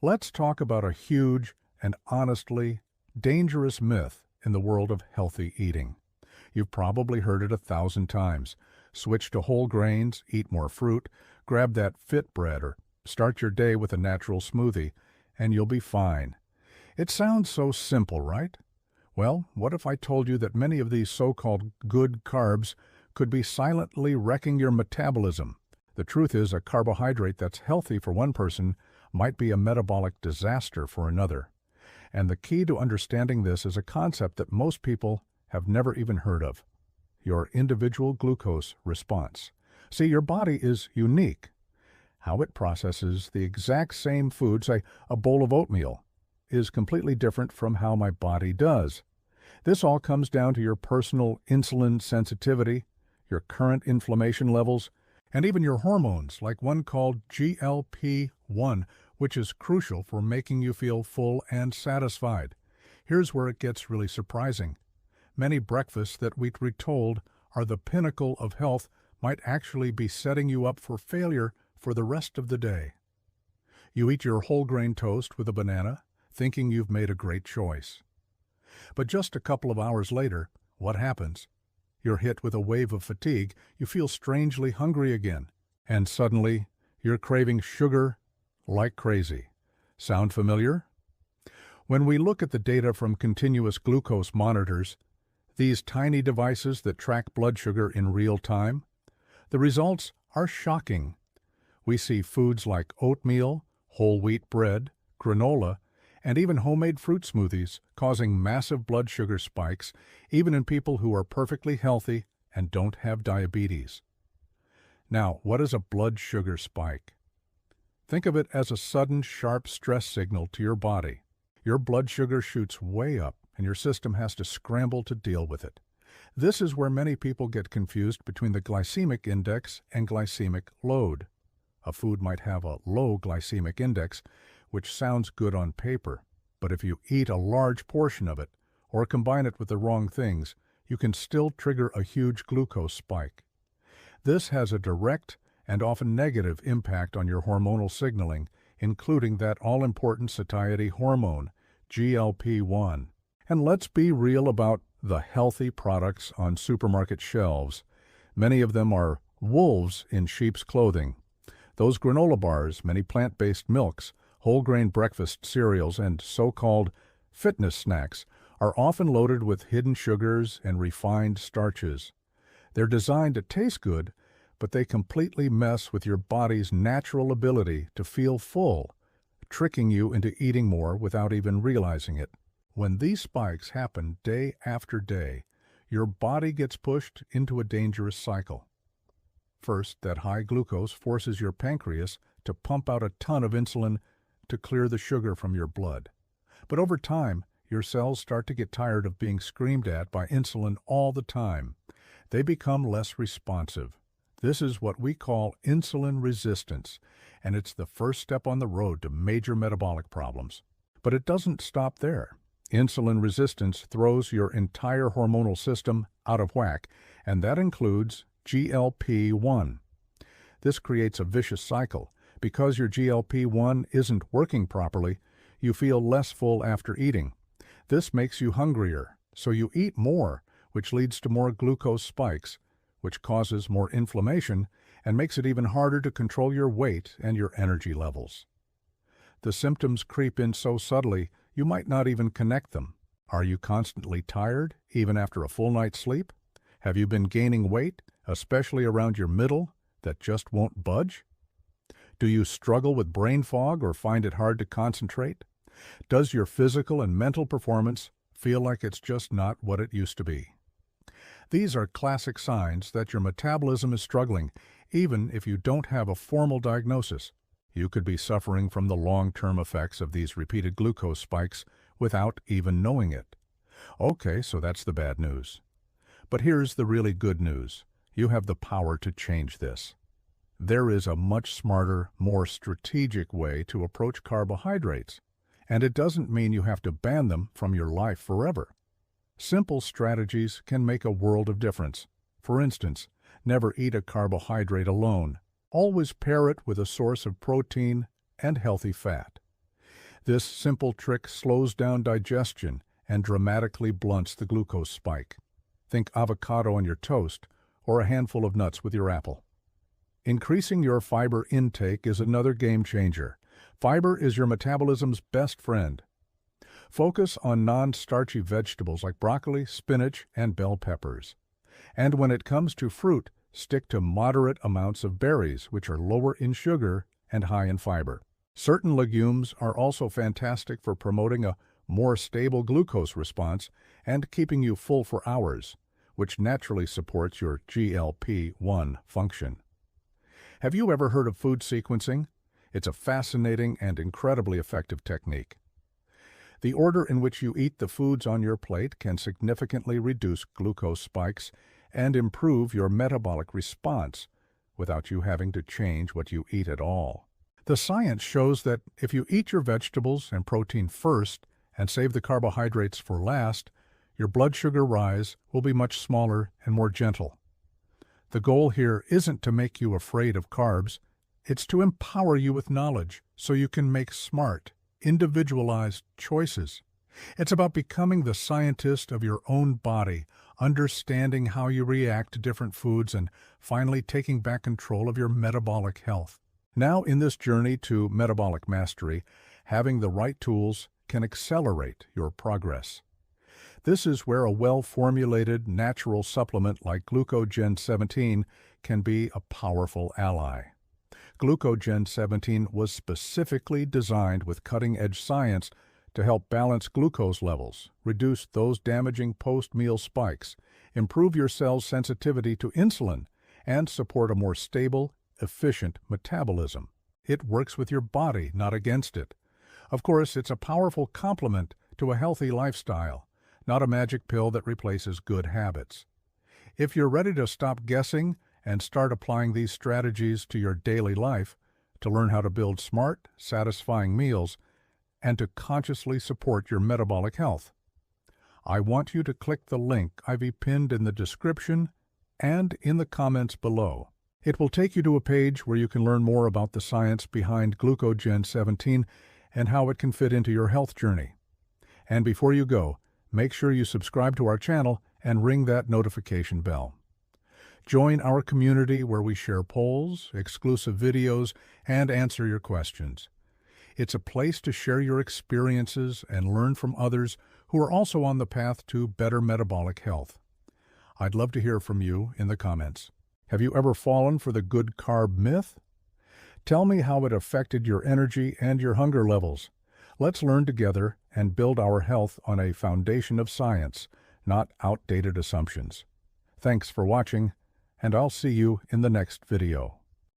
Let's talk about a huge and honestly dangerous myth in the world of healthy eating. You've probably heard it 1,000 times. Switch to whole grains, eat more fruit, grab that fit bread, or start your day with a natural smoothie, and you'll be fine. It sounds so simple, right? Well, what if I told you that many of these so-called good carbs could be silently wrecking your metabolism? The truth is, a carbohydrate that's healthy for one person might be a metabolic disaster for another. And the key to understanding this is a concept that most people have never even heard of: your individual glucose response. See, your body is unique. How it processes the exact same food, say a bowl of oatmeal, is completely different from how my body does. This all comes down to your personal insulin sensitivity, your current inflammation levels, and even your hormones, like one called GLP-1, which is crucial for making you feel full and satisfied. Here's where it gets really surprising. Many breakfasts that we're told are the pinnacle of health might actually be setting you up for failure for the rest of the day. You eat your whole grain toast with a banana, thinking you've made a great choice. But just a couple of hours later, what happens? You're hit with a wave of fatigue, you feel strangely hungry again, and suddenly you're craving sugar like crazy. Sound familiar? When we look at the data from continuous glucose monitors, these tiny devices that track blood sugar in real time, the results are shocking. We see foods like oatmeal, whole wheat bread, granola, and even homemade fruit smoothies causing massive blood sugar spikes, even in people who are perfectly healthy and don't have diabetes. Now, what is a blood sugar spike? Think of it as a sudden, sharp stress signal to your body. Your blood sugar shoots way up, and your system has to scramble to deal with it. This is where many people get confused between the glycemic index and glycemic load. A food might have a low glycemic index, which sounds good on paper, but if you eat a large portion of it or combine it with the wrong things, you can still trigger a huge glucose spike. This has a direct and often negative impact on your hormonal signaling, including that all-important satiety hormone, GLP-1. And let's be real about the healthy products on supermarket shelves. Many of them are wolves in sheep's clothing. Those granola bars, many plant-based milks, whole grain breakfast cereals, and so-called fitness snacks are often loaded with hidden sugars and refined starches. They're designed to taste good, but they completely mess with your body's natural ability to feel full, tricking you into eating more without even realizing it. When these spikes happen day after day, your body gets pushed into a dangerous cycle. First, that high glucose forces your pancreas to pump out a ton of insulin to clear the sugar from your blood. But over time, your cells start to get tired of being screamed at by insulin all the time. They become less responsive. This is what we call insulin resistance, and it's the first step on the road to major metabolic problems. But it doesn't stop there. Insulin resistance throws your entire hormonal system out of whack, and that includes GLP-1. This creates a vicious cycle. Because your GLP-1 isn't working properly, you feel less full after eating. This makes you hungrier, so you eat more, which leads to more glucose spikes, which causes more inflammation and makes it even harder to control your weight and your energy levels. The symptoms creep in so subtly, you might not even connect them. Are you constantly tired, even after a full night's sleep? Have you been gaining weight, especially around your middle, that just won't budge? Do you struggle with brain fog or find it hard to concentrate? Does your physical and mental performance feel like it's just not what it used to be? These are classic signs that your metabolism is struggling, even if you don't have a formal diagnosis. You could be suffering from the long-term effects of these repeated glucose spikes without even knowing it. Okay, so that's the bad news. But here's the really good news. You have the power to change this. There is a much smarter, more strategic way to approach carbohydrates, and it doesn't mean you have to ban them from your life forever. Simple strategies can make a world of difference. For instance, never eat a carbohydrate alone. Always pair it with a source of protein and healthy fat. This simple trick slows down digestion and dramatically blunts the glucose spike. Think avocado on your toast or a handful of nuts with your apple. Increasing your fiber intake is another game changer. Fiber is your metabolism's best friend. Focus on non-starchy vegetables like broccoli, spinach, and bell peppers. And when it comes to fruit, stick to moderate amounts of berries, which are lower in sugar and high in fiber. Certain legumes are also fantastic for promoting a more stable glucose response and keeping you full for hours, which naturally supports your GLP-1 function. Have you ever heard of food sequencing? It's a fascinating and incredibly effective technique. The order in which you eat the foods on your plate can significantly reduce glucose spikes and improve your metabolic response without you having to change what you eat at all. The science shows that if you eat your vegetables and protein first and save the carbohydrates for last, your blood sugar rise will be much smaller and more gentle. The goal here isn't to make you afraid of carbs, it's to empower you with knowledge so you can make smart, individualized choices. It's about becoming the scientist of your own body, understanding how you react to different foods, and finally taking back control of your metabolic health. Now, in this journey to metabolic mastery, having the right tools can accelerate your progress. This is where a well-formulated natural supplement like GlucoGen17 can be a powerful ally. GlucoGen17 was specifically designed with cutting-edge science to help balance glucose levels, reduce those damaging post-meal spikes, improve your cell's sensitivity to insulin, and support a more stable, efficient metabolism. It works with your body, not against it. Of course, it's a powerful complement to a healthy lifestyle, not a magic pill that replaces good habits. If you're ready to stop guessing and start applying these strategies to your daily life, to learn how to build smart, satisfying meals, and to consciously support your metabolic health, I want you to click the link I've pinned in the description and in the comments below. It will take you to a page where you can learn more about the science behind GlucoGen17 and how it can fit into your health journey. And before you go, make sure you subscribe to our channel and ring that notification bell. Join our community where we share polls, exclusive videos, and answer your questions. It's a place to share your experiences and learn from others who are also on the path to better metabolic health. I'd love to hear from you in the comments. Have you ever fallen for the good carb myth? Tell me how it affected your energy and your hunger levels. Let's learn together and build our health on a foundation of science, not outdated assumptions. Thanks for watching, and I'll see you in the next video.